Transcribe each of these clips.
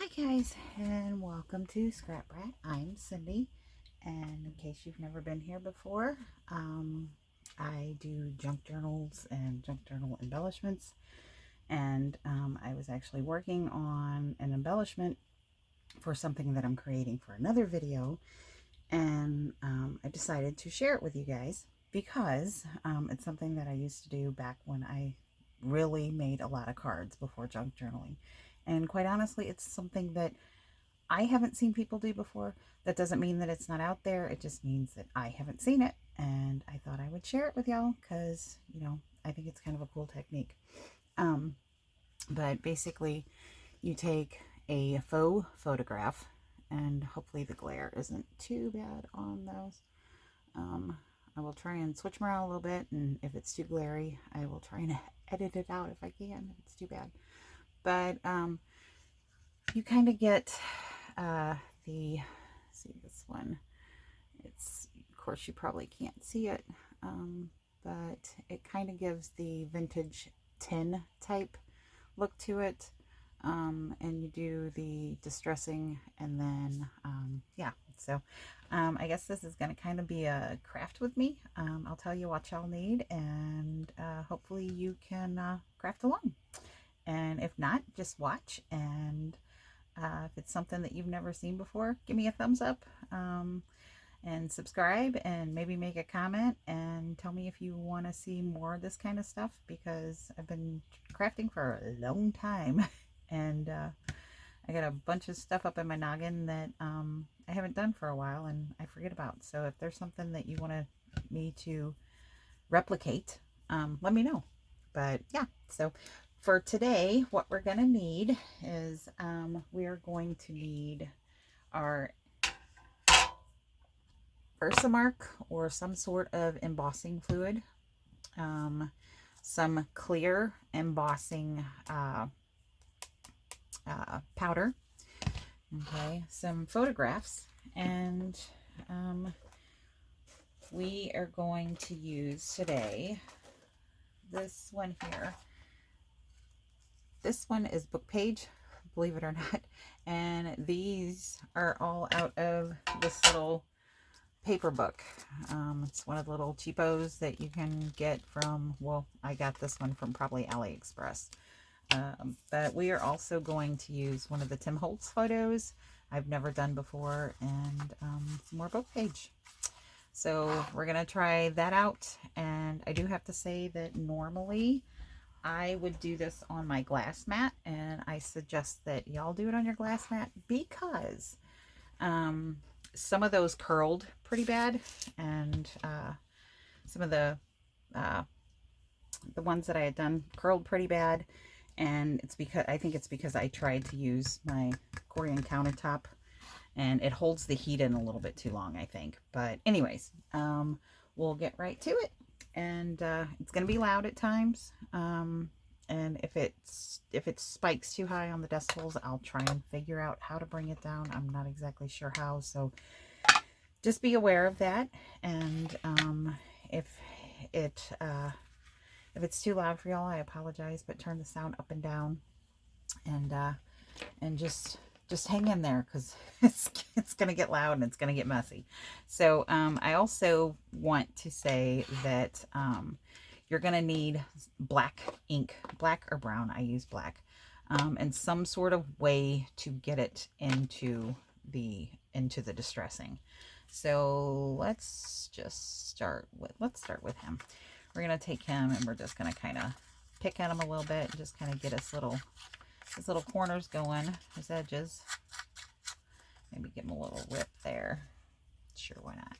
Hi guys, and welcome to Scrap Rat. I'm Cindy, and in case you've never been here before, I do junk journals and junk journal embellishments, and I was actually working on an embellishment for something that I'm creating for another video, and I decided to share it with you guys because it's something that I used to do back when I really made a lot of cards before junk journaling. And quite honestly, it's something that I haven't seen people do before. That doesn't mean that it's not out there. It just means that I haven't seen it. And I thought I would share it with y'all because, I think it's kind of a cool technique. But basically, you take a faux photograph, and hopefully the glare isn't too bad on those. I will try and switch them around a little bit, and if it's too glary, I will try and edit it out if I can, if it's too bad. But you kind of get see this one. It's, of course, you probably can't see it, but it kind of gives the vintage tin type look to it. And you do the distressing, and then yeah, so I guess this is going to kind of be a craft with me. I'll tell you what y'all need, and hopefully you can craft along. And if not, just watch, and if it's something that you've never seen before, give me a thumbs up, and subscribe, and maybe make a comment and tell me if you want to see more of this kind of stuff, because I've been crafting for a long time and I got a bunch of stuff up in my noggin that I haven't done for a while and I forget about. So if there's something that you want me to replicate, let me know. But yeah, so for today, what we're going to need is we are going to need our Versamark or some sort of embossing fluid, some clear embossing powder, okay, some photographs, and we are going to use today this one here. This one is book page, believe it or not, and these are all out of this little paper book. It's one of the little cheapos that you can get from, well, I got this one from probably AliExpress. But we are also going to use one of the Tim Holtz photos I've never done before, and some more book page. So we're going to try that out, and I do have to say that normally I would do this on my glass mat, and I suggest that y'all do it on your glass mat because some of those curled pretty bad, and some of the ones that I had done curled pretty bad, and I think it's because I tried to use my Korean countertop and it holds the heat in a little bit too long, I think. But anyways, we'll get right to it, and it's going to be loud at times, and if it spikes too high on the decibels, I'll try and figure out how to bring it down. I'm not exactly sure how, so just be aware of that. And if it's too loud for y'all, I apologize, but turn the sound up and down, and just hang in there, because it's going to get loud and it's going to get messy. So I also want to say that you're going to need black ink, black or brown. I use black, and some sort of way to get it into the distressing. So let's start with him. We're going to take him, and we're just going to kind of pick at him a little bit and just kind of get his little corners going, his edges. Maybe give him a little rip there. Sure, why not?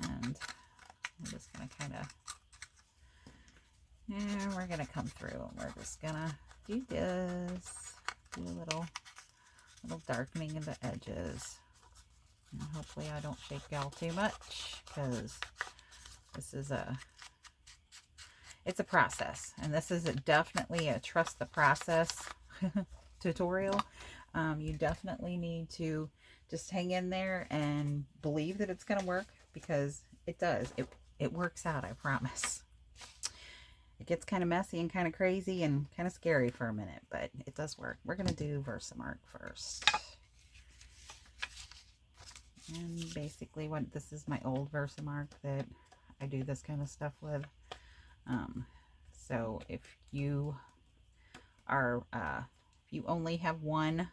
And we're just going to kind of, and we're going to come through, and we're just going to do this. Do a little darkening in the edges. And hopefully I don't shake y'all too much, because this is it's a process, and this is definitely a trust the process tutorial. You definitely need to just hang in there and believe that it's going to work, because it does. It works out, I promise. it gets kind of messy and kind of crazy and kind of scary for a minute, but it does work. We're going to do Versamark first. And basically this is my old Versamark that I do this kind of stuff with. So if you are, if you only have one,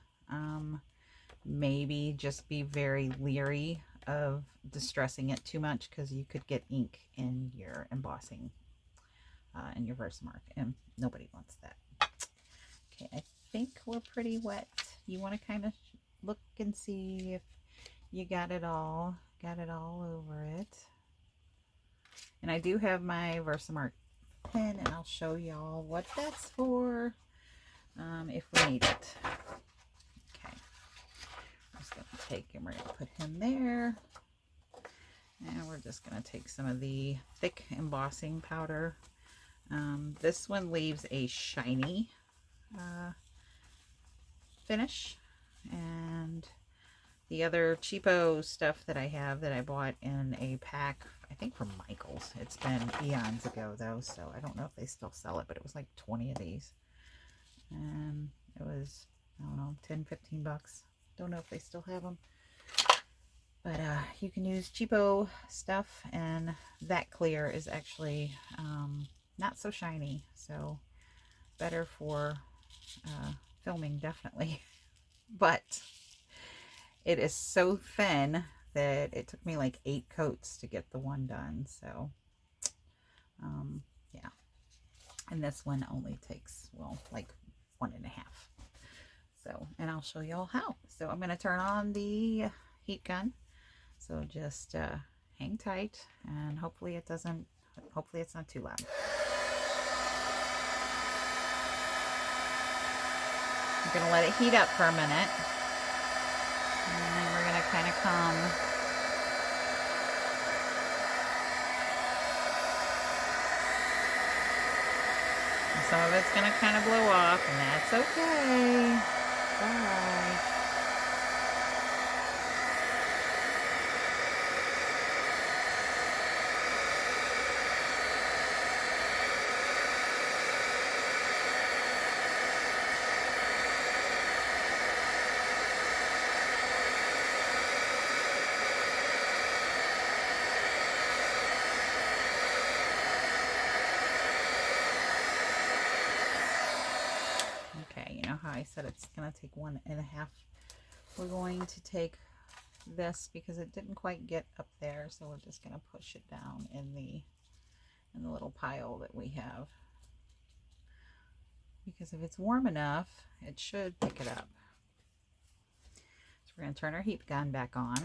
maybe just be very leery of distressing it too much, because you could get ink in your embossing, in your Versamark, and nobody wants that. Okay, I think we're pretty wet. You want to kind of look and see if you got it all over it. And I do have my Versamark pen, and I'll show y'all what that's for, if we need it. Okay, I'm just going to take him, we're going to put him there. And we're just going to take some of the thick embossing powder. This one leaves a shiny finish, and the other cheapo stuff that I have that I bought in a pack, I think from Michael's. It's been eons ago though, so I don't know if they still sell it, but it was like 20 of these. And it was, I don't know, 10, 15 bucks. Don't know if they still have them. But you can use cheapo stuff, and that clear is actually not so shiny, so better for filming, definitely. But it is so thin that it took me like 8 coats to get the one done. So yeah, and this one only takes, well, like 1.5. So, and I'll show y'all how. So I'm going to turn on the heat gun. So just hang tight, and hopefully it's not too loud. I'm going to let it heat up for a minute, and then we're going to kind of come and some of it's going to kind of blow off, and that's okay. All right. I said it's going to take 1.5. We're going to take this because it didn't quite get up there, so we're just going to push it down in the little pile that we have, because if it's warm enough it should pick it up. So we're going to turn our heat gun back on.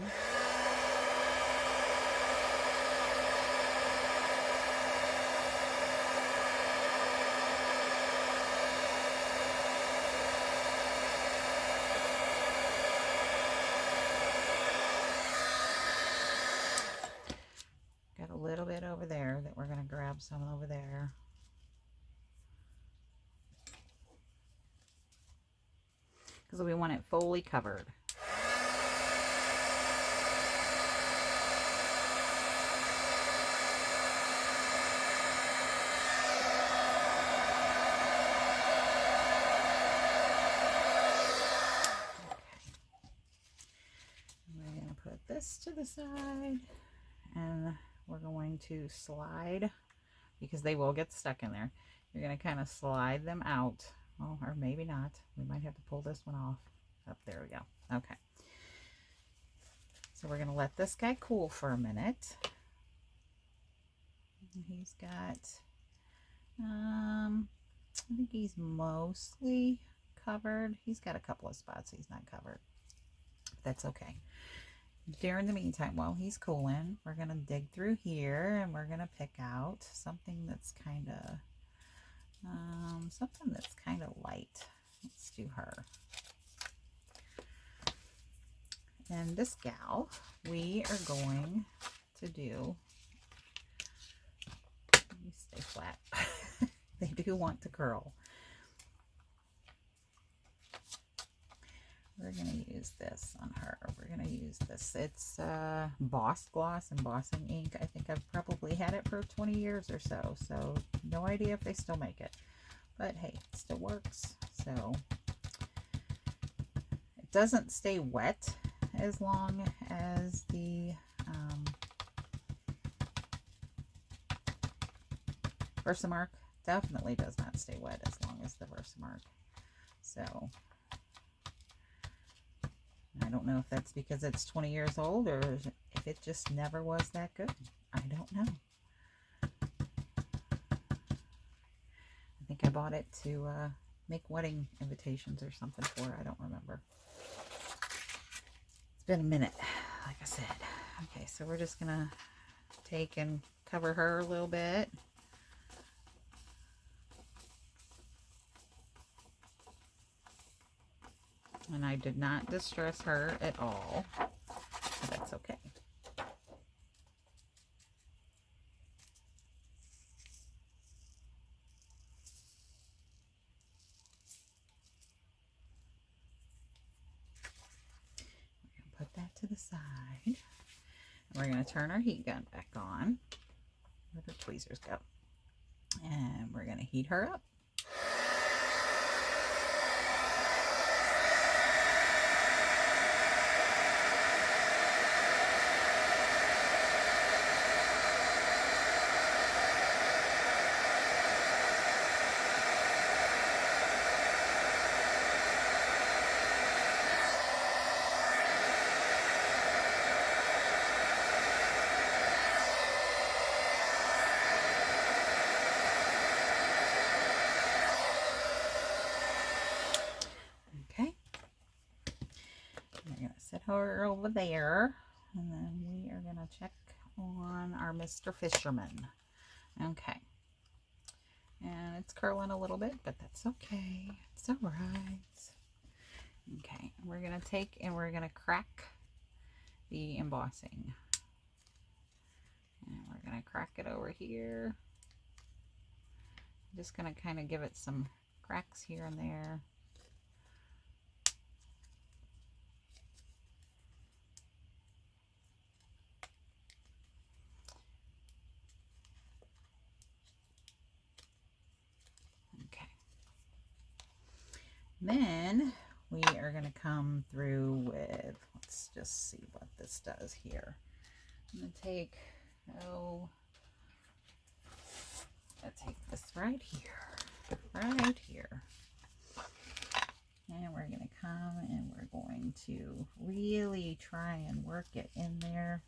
A little bit over there that we're going to grab some over there. Because we want it fully covered. Okay. We're going to put this to the side, and we're going to slide, because they will get stuck in there. You're going to kind of slide them out. Well, or maybe not. We might have to pull this one off. Up there we go. Okay. So we're going to let this guy cool for a minute. He's got, I think he's mostly covered. He's got a couple of spots he's not covered. That's okay. During the meantime, while he's cooling, we're going to dig through here, and we're going to pick out something that's kind of light. Let's do her. And this gal, we are going to do, let me stay flat. They do want to curl. We're going to use this on her. We're going to use this. It's Boss Gloss Embossing Ink. I think I've probably had it for 20 years or so. So no idea if they still make it. But hey, it still works. So it doesn't stay wet as long as the Versamark. Definitely does not stay wet as long as the Versamark. So I don't know if that's because it's 20 years old or if it just never was that good. I don't know. I think I bought it to make wedding invitations or something for. I don't remember. It's been a minute, like I said. Okay, so we're just gonna take and cover her a little bit. And I did not distress her at all, but that's okay. We're going to put that to the side. And we're going to turn our heat gun back on. Where the tweezers go? And we're going to heat her up. Her over there, and then we are going to check on our Mr. Fisherman. Okay, and it's curling a little bit, but that's okay. It's all right. Okay, we're going to take and we're going to crack the embossing, and we're going to crack it over here. I'm just going to kind of give it some cracks here and there. Then we are going to come through with, let's just see what this does here. I'm going to take, this right here. And we're going to come and we're going to really try and work it in there.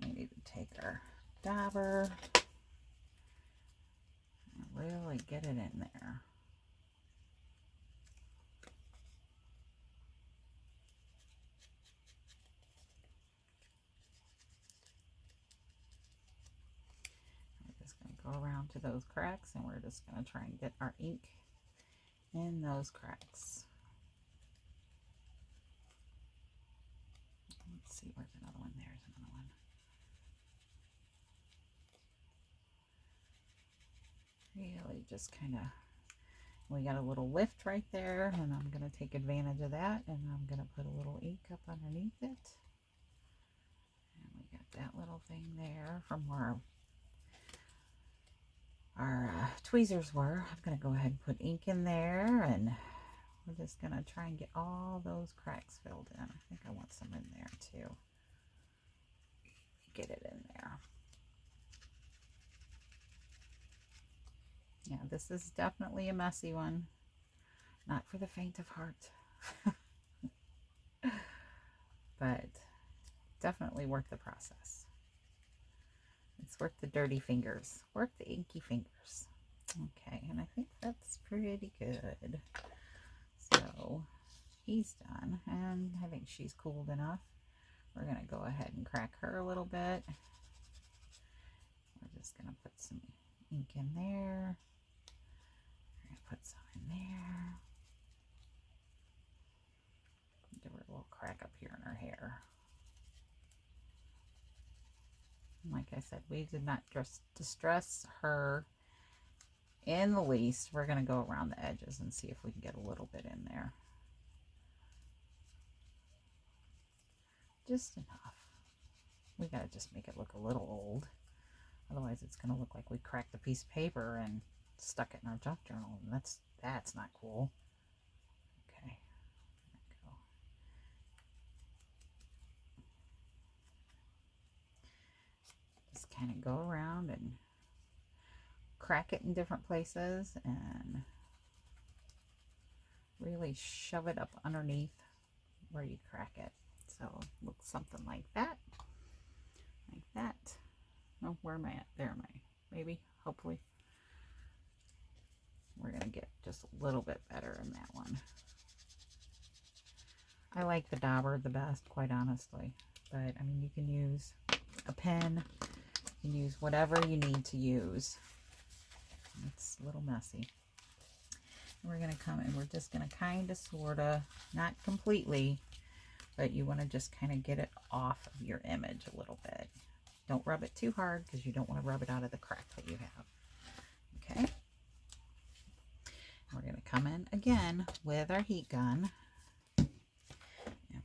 We need to take our dauber. Really get it in there. We're just going to go around to those cracks and we're just going to try and get our ink in those cracks. Let's see, where's another one? There's another one. Really just kind of, we got a little lift right there, and I'm going to take advantage of that, and I'm going to put a little ink up underneath it. And we got that little thing there from where our tweezers were. I'm going to go ahead and put ink in there, and we're just going to try and get all those cracks filled in. I think I want some in there too. Get it in there. Yeah, this is definitely a messy one. Not for the faint of heart. But definitely worth the process. It's worth the dirty fingers. Worth the inky fingers. Okay, and I think that's pretty good. So, he's done. And I think she's cooled enough. We're going to go ahead and crack her a little bit. We're just going to put some ink in there. Put some in there. Give her a little crack up here in her hair. And like I said, we did not just distress her in the least. We're going to go around the edges and see if we can get a little bit in there. Just enough. We got to just make it look a little old. Otherwise it's going to look like we cracked a piece of paper and stuck it in our junk journal. And that's not cool. Okay. There we go. Just kind of go around and crack it in different places and really shove it up underneath where you crack it. So it looks something like that. Like that. Oh, where am I at? There am I. Maybe, hopefully. We're going to get just a little bit better in that one. I like the dauber the best, quite honestly. But, I mean, you can use a pen. You can use whatever you need to use. It's a little messy. And we're going to come and we're just going to kind of, sort of, not completely, but you want to just kind of get it off of your image a little bit. Don't rub it too hard because you don't want to rub it out of the crack that you have. Okay. We're going to come in again with our heat gun. And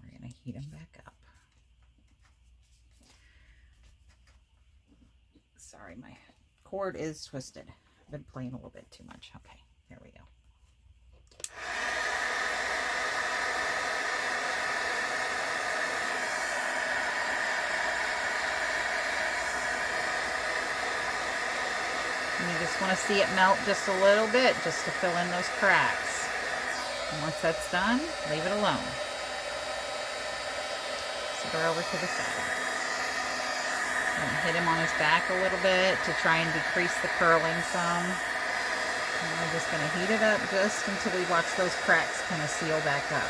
we're going to heat them back up. Sorry, my cord is twisted. I've been playing a little bit too much. Okay, there we go. And you just want to see it melt just a little bit, just to fill in those cracks. And once that's done, leave it alone. Set her over to the side. And hit him on his back a little bit to try and decrease the curling some. And we're just going to heat it up just until we watch those cracks kind of seal back up.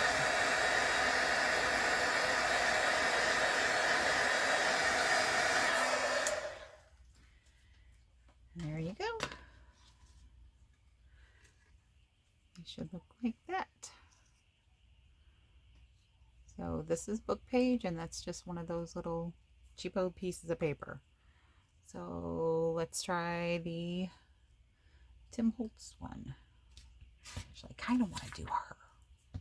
There you go. It should look like that. So this is book page, and that's just one of those little cheapo pieces of paper. So let's try the Tim Holtz one. Actually, I kind of want to do her.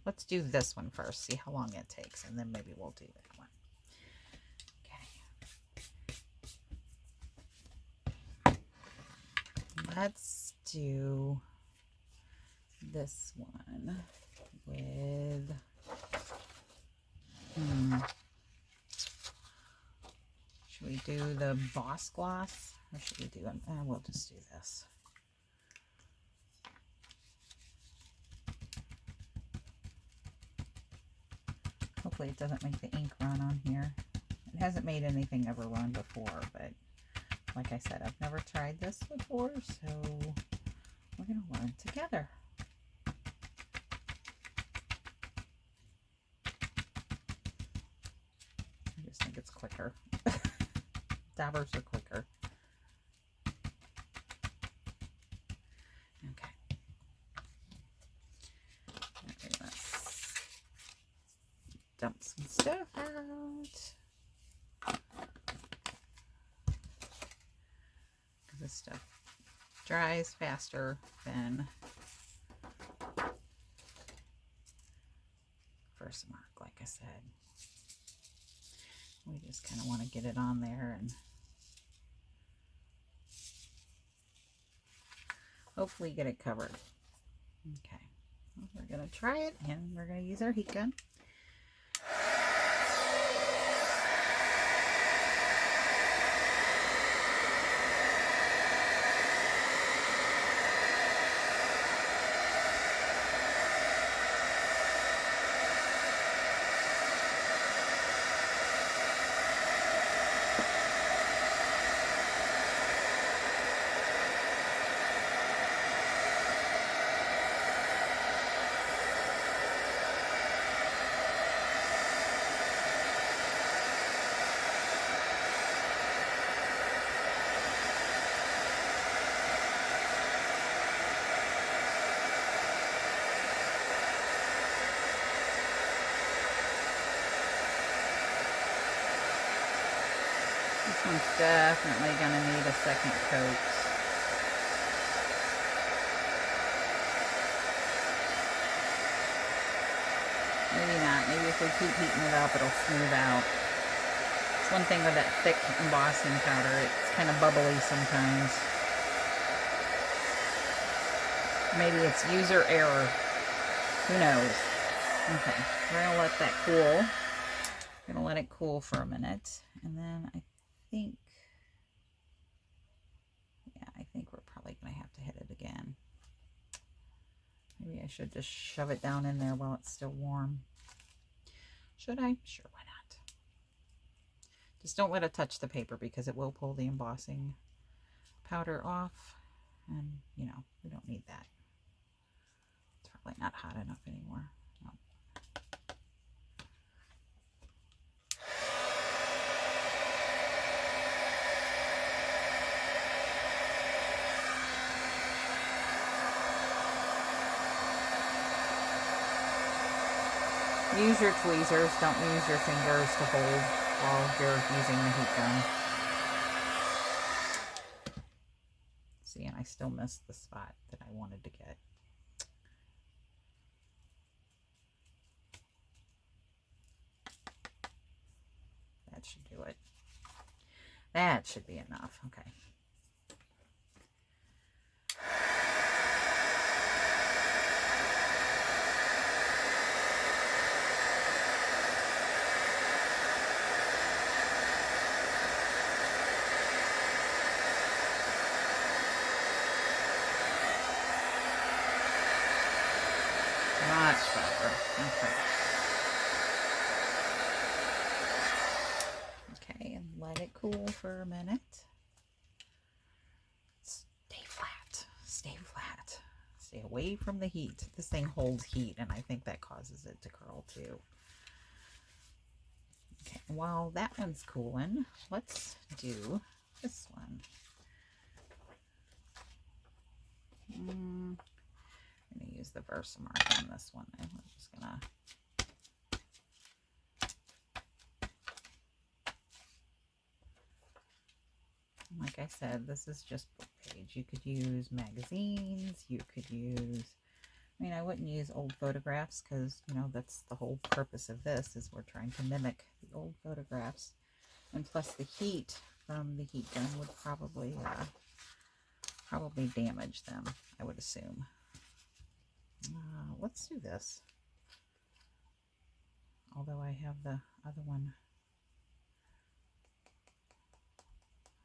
Let's do this one first, see how long it takes, and then maybe we'll do that one. Let's do this one with, should we do the Boss Gloss, or should we do, we'll just do this. Hopefully it doesn't make the ink run on here. It hasn't made anything ever run before, but like I said, I've never tried this before, so we're going to learn together. I just think it's quicker. Dabbers are quicker. Okay. Okay, let's dump some stuff out. This stuff dries faster than first mark, like I said. We just kind of want to get it on there and hopefully get it covered. Okay, well, we're going to try it, and we're going to use our heat gun. This one's definitely going to need a second coat. if we keep heating it up, it'll smooth out. It's one thing with that thick embossing powder. It's kind of bubbly sometimes. Maybe it's user error. Who knows? Okay, we're going to let that cool. We're going to let it cool for a minute. And then I think we're probably going to have to hit it again. Maybe I should just shove it down in there while it's still warm. Should I? Sure, why not? Just don't let it touch the paper because it will pull the embossing powder off. And, you know, we don't need that. It's probably not hot enough anymore. No. Use your tweezers. Don't use your fingers to hold while you're using the heat gun. See, and I still missed the spot that I wanted to get. That should do it. That should be enough. Okay. Much better. Okay. Okay, and let it cool for a minute. Stay flat. Stay flat. Stay away from the heat. This thing holds heat, and I think that causes it to curl too. Okay, while that one's cooling, let's do this one. I'm going to use the Versamark on this one. I'm just going to like I said, this is just book page. You could use magazines. You could use, I mean, I wouldn't use old photographs because, you know, that's the whole purpose of this, is we're trying to mimic the old photographs. And plus the heat from the heat gun would probably damage them, I would assume. Let's do this. Although I have the other one.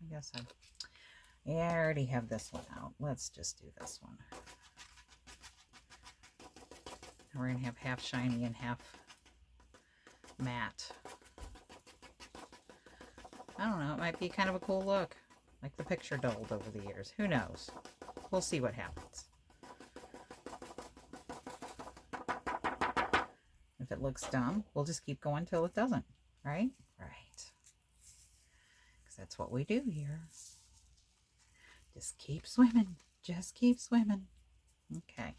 I guess I already have this one out. Let's just do this one. And we're going to have half shiny and half matte. I don't know. It might be kind of a cool look. Like the picture dulled over the years. Who knows? We'll see what happens. If it looks dumb, we'll just keep going till it doesn't. Right? Right. Because that's what we do here. Just keep swimming. Just keep swimming. Okay.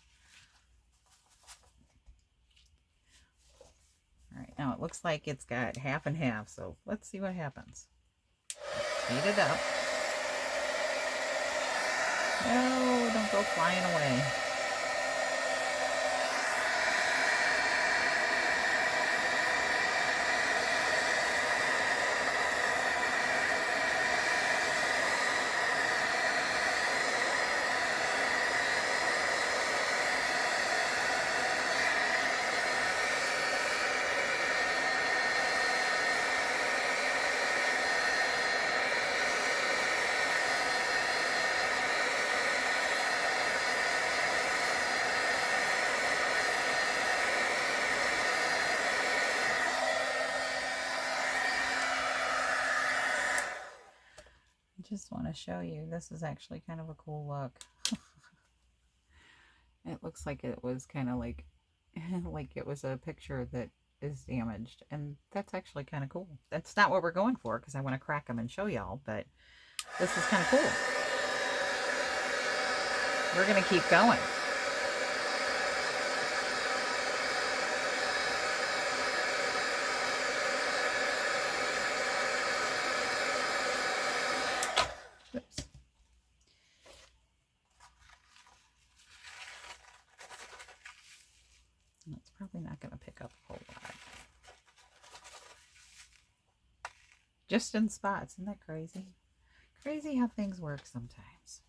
All right. Now it looks like it's got half and half. So let's see what happens. Heat it up. No, don't go flying away. Just want to show you, this is actually kind of a cool look. It looks like it was kind of like it was a picture that is damaged, and that's actually kind of cool. That's not what we're going for, because I want to crack them and show y'all, but this is kind of cool. We're going to keep going. Oops. That's probably not going to pick up a whole lot. just in spots. Isn't that crazy? Crazy how things work sometimes.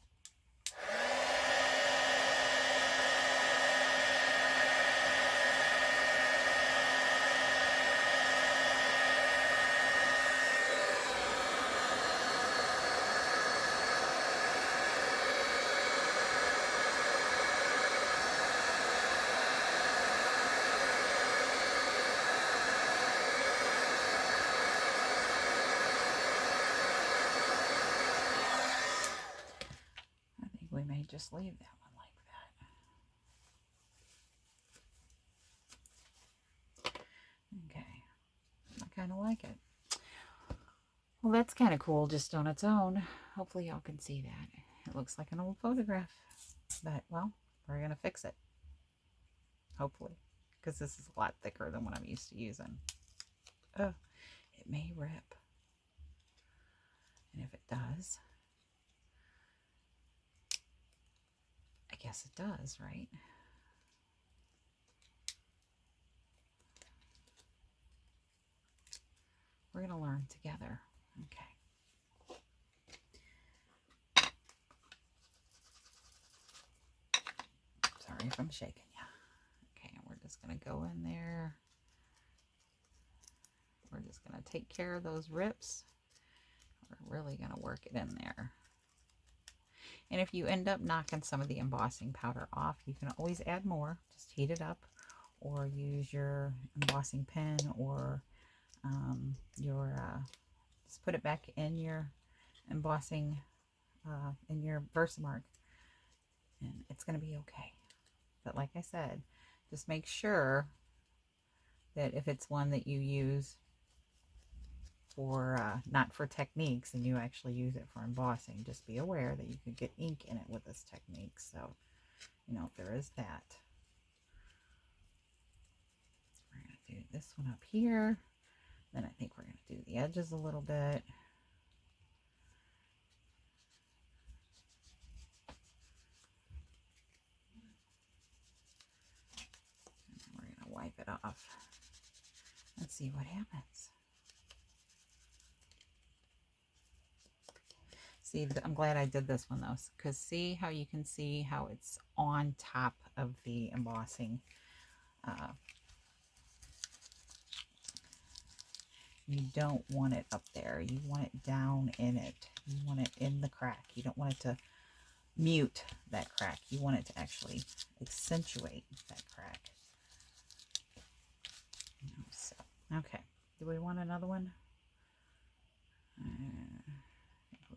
We may just leave that one like that. Okay, I kind of like it. Well, that's kind of cool just on its own. Hopefully y'all can see that. It looks like an old photograph, but well, we're going to fix it. Hopefully, because this is a lot thicker than what I'm used to using. Oh, it may rip. And if it does, I guess it does, right? We're going to learn together. Okay. Sorry if I'm shaking you. Okay, we're just going to go in there. We're just going to take care of those rips. We're really going to work it in there. And if you end up knocking some of the embossing powder off, you can always add more. Just heat it up, or use your embossing pen, or just put it back in your embossing, in your Versamark, and it's going to be okay. But like I said, just make sure that if it's one that you use for not for techniques and you actually use it for embossing, just be aware that you could get ink in it with this technique. So, you know, there is that. We're going to do this one up here. Then I think we're going to do the edges a little bit. And then we're going to wipe it off. Let's see what happens. See, I'm glad I did this one though, because see how you can see how it's on top of the embossing. You don't want it up there. You want it down in it. You want it in the crack. You don't want it to mute that crack. You want it to actually accentuate that crack. So, okay. Do we want another one?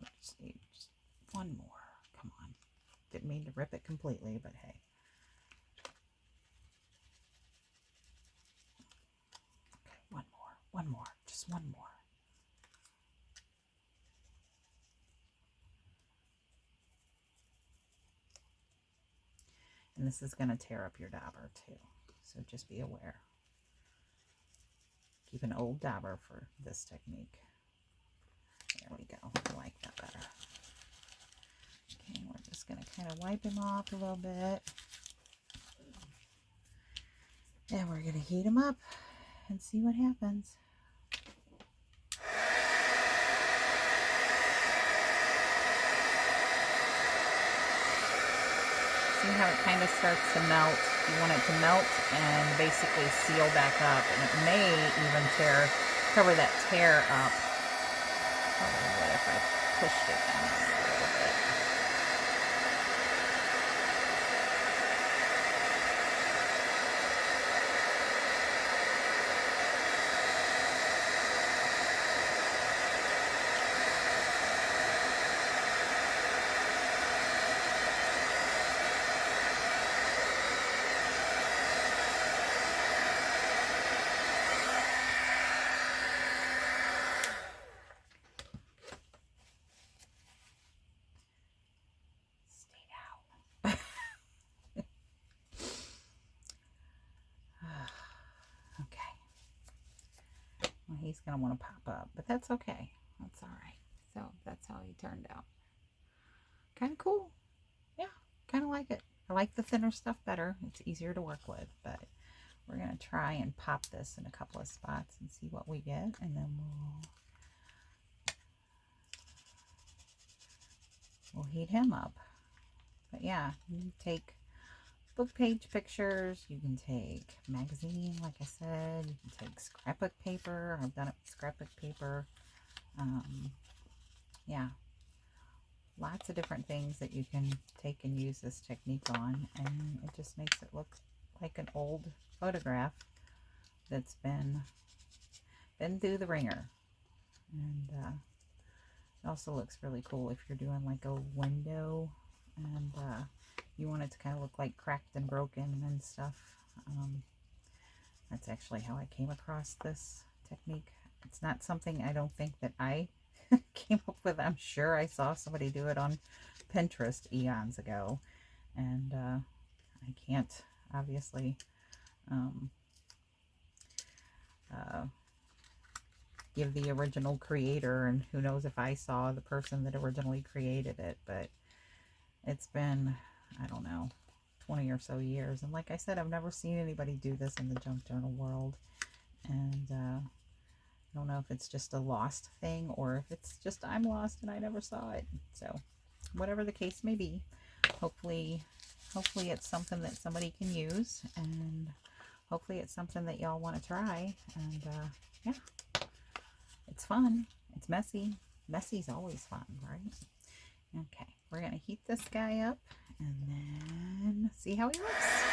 Let's see, just one more. Come on. Didn't mean to rip it completely, but hey. Okay, one more, just one more. And this is going to tear up your dauber too, so just be aware. Keep an old dauber for this technique. There we go. I like that better. Okay, we're just going to kind of wipe him off a little bit. And we're going to heat him up and see what happens. See how it kind of starts to melt? You want it to melt and basically seal back up. And it may even cover that tear up. Probably would if I pushed it down a little bit. He's going to want to pop up, but that's okay. That's all right. So that's how he turned out. Kind of cool. Yeah, kind of like it. I like the thinner stuff better. It's easier to work with, but we're going to try and pop this in a couple of spots and see what we get, and then we'll we'll heat him up. But yeah, you can take book page pictures, you can take magazine, like I said, you can take scrapbook paper. I've done it with scrapbook paper. Yeah, lots of different things that you can take and use this technique on, and it just makes it look like an old photograph that's been through the ringer. And it also looks really cool if you're doing like a window and you want it to kind of look like cracked and broken and stuff. That's actually how I came across this technique. It's not something I don't think that I came up with. I'm sure I saw somebody do it on Pinterest eons ago, and I can't obviously give the original creator, and who knows if I saw the person that originally created it, but it's been, I don't know, 20 or so years, and like I said, I've never seen anybody do this in the junk journal world, and I don't know if it's just a lost thing or if it's just I'm lost and I never saw it. So whatever the case may be, hopefully it's something that somebody can use, and hopefully it's something that y'all want to try. And yeah, it's fun. It's messy. Messy's always fun, right? Okay, we're going to heat this guy up and then see how he looks.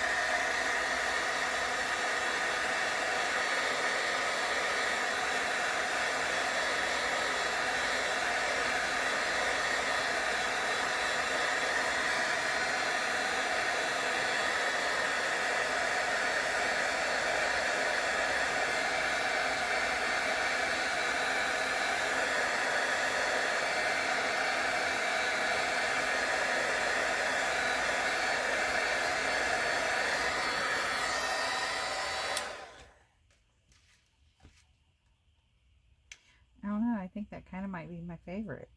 I don't know, I think that kind of might be my favorite.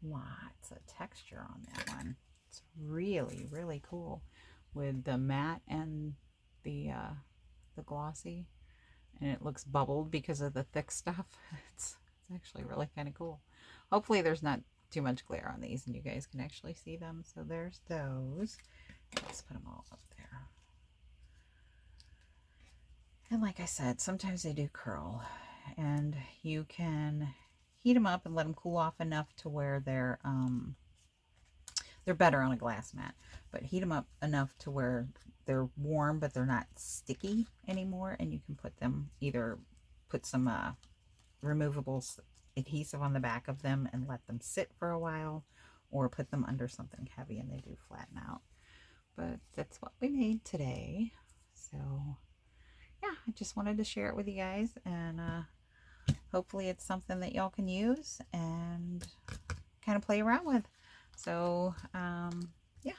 Lots of texture on that one. It's really, really cool with the matte and the glossy, and it looks bubbled because of the thick stuff. It's actually really kind of cool. Hopefully there's not too much glare on these and you guys can actually see them. So there's those. Let's put them all up there. And like I said, sometimes they do curl, and you can heat them up and let them cool off enough to where they're better on a glass mat, but heat them up enough to where they're warm but they're not sticky anymore, and you can put them, either put some removable adhesive on the back of them and let them sit for a while, or put them under something heavy and they do flatten out. But that's what we made today. So yeah, I just wanted to share it with you guys, and hopefully it's something that y'all can use and kind of play around with. So yeah,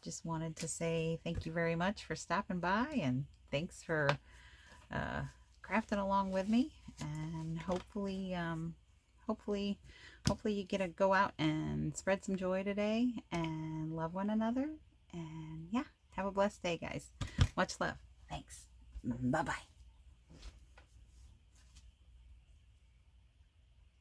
just wanted to say thank you very much for stopping by, and thanks for crafting along with me, and hopefully you get to go out and spread some joy today and love one another. And yeah, have a blessed day, guys. Much love. Thanks. Bye-bye.